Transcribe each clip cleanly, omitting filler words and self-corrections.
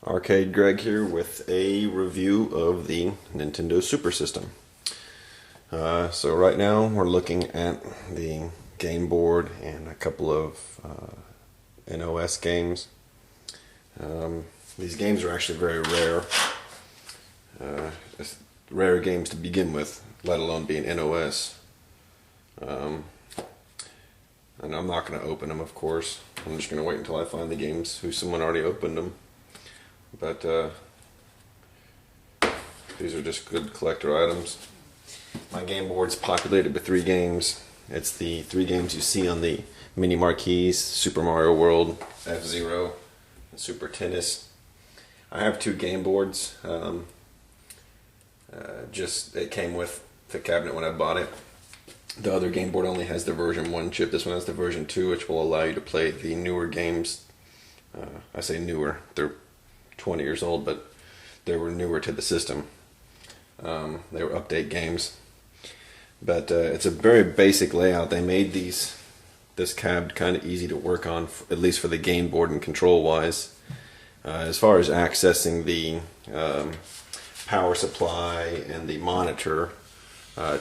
Arcade Greg here with a review of the Nintendo Super System. So right now we're looking at the game board and a couple of NOS games. These games are actually very rare. Rare games to begin with, let alone being NOS. And I'm not going to open them, of course. I'm just going to wait until I find the games who someone already opened them. But these are just good collector items. My game board's populated with 3 games. It's the 3 games you see on the mini marquees: Super Mario World, F-Zero, and Super Tennis. I have 2 game boards. It came with the cabinet when I bought it. The other game board only has the version 1 chip. This one has the version 2, which will allow you to play the newer games. I say newer, they're 20 years old, but they were newer to the system. They were update games. But it's a very basic layout. They made this cab kind of easy to work on, at least for the game board and control wise. As far as accessing the power supply and the monitor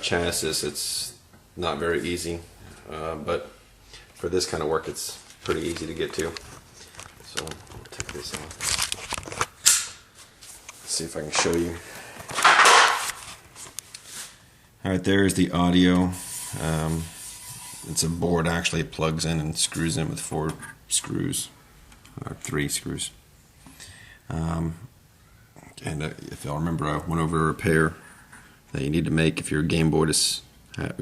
chassis, it's not very easy, but for this kind of work it's pretty easy to get to. So I'll take this off. Let's see if I can show you. Alright, there's the audio. It's a board actually. It plugs in and screws in with 4 screws, or 3 screws. And if y'all remember, I went over a repair that you need to make if your game board is, it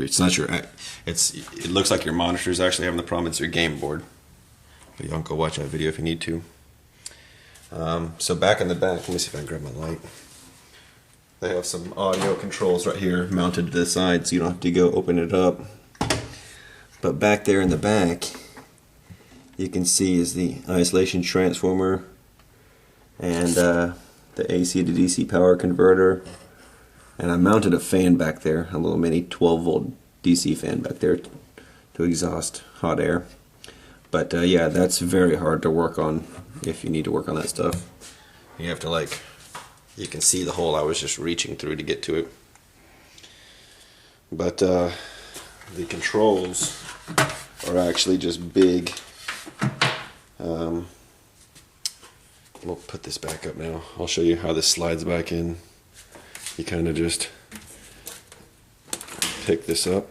looks like your monitor is actually having the problem. It's your game board. But y'all can go watch that video if you need to. So back in the back, let me see if I can grab my light. They have some audio controls right here mounted to the side, so you don't have to go open it up. But back there in the back, you can see is the isolation transformer and the AC to DC power converter. And I mounted a fan back there, a little mini 12-volt DC fan back there to exhaust hot air. But yeah, that's very hard to work on if you need to work on that stuff. You have to you can see the hole I was just reaching through to get to it. But the controls are actually just big. We'll put this back up now. I'll show you how this slides back in. You kind of just pick this up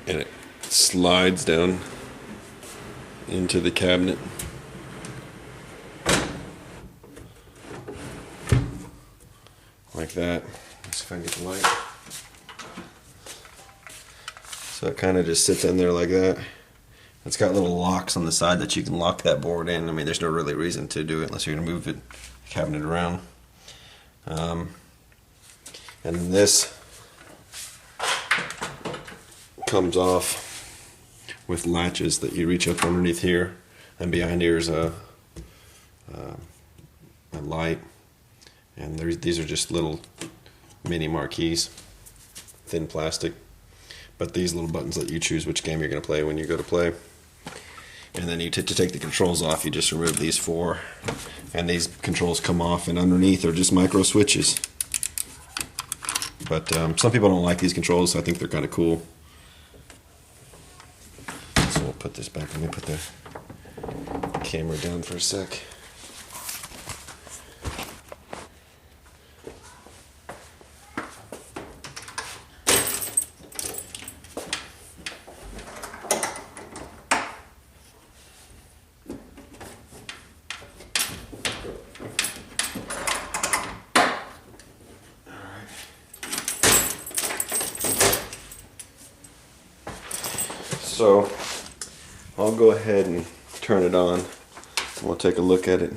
and it slides down into the cabinet. Like that. Let's see if I can get the light. So it kind of just sits in there like that. It's got little locks on the side that you can lock that board in. I mean, there's no really reason to do it unless you're going to move the cabinet around. And this comes off with latches that you reach up underneath here, and behind here is a light. And these are just little mini marquees, thin plastic. But these little buttons let you choose which game you're going to play when you go to play. And then to take the controls off, you just remove these 4. And these controls come off, and underneath are just micro switches. But some people don't like these controls, so I think they're kind of cool. So we'll put this back. Let me put the camera down for a sec. So I'll go ahead and turn it on and we'll take a look at it.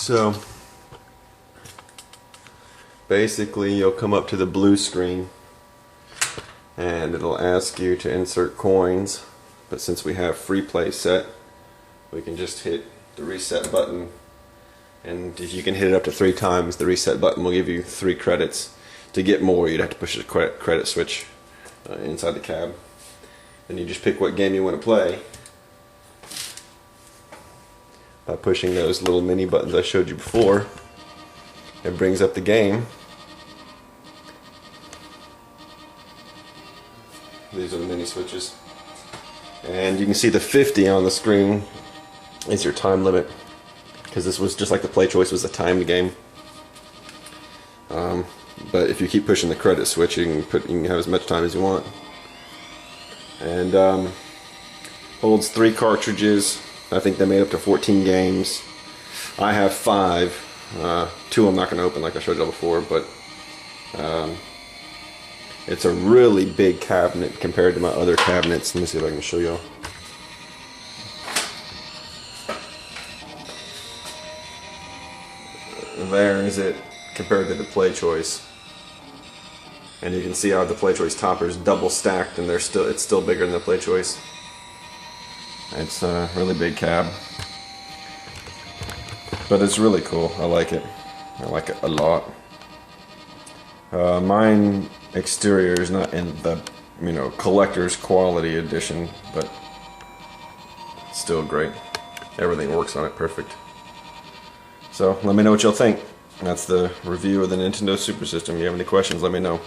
So basically you'll come up to the blue screen and it'll ask you to insert coins, but since we have free play set, we can just hit the reset button, and if you can hit it up to 3 times, the reset button will give you 3 credits. To get more, you'd have to push the credit switch inside the cab. Then you just pick what game you want to play by pushing those little mini buttons I showed you before. It brings up the game. These are the mini switches. And you can see the 50 on the screen is your time limit, because this was just like the Play Choice was a timed game. But if you keep pushing the credit switch, you can have as much time as you want. And holds 3 cartridges. I think they made up to 14 games. I have 5. 2 I'm not going to open like I showed you before, but it's a really big cabinet compared to my other cabinets. Let me see if I can show y'all. There is it compared to the Play Choice. And you can see how the Play Choice topper is double stacked, and it's still bigger than the Play Choice. It's a really big cab, but it's really cool. I like it. I like it a lot. Mine exterior is not in the collector's quality edition, but it's still great. Everything works on it perfect. So let me know what y'all think. That's the review of the Nintendo Super System. If you have any questions, let me know.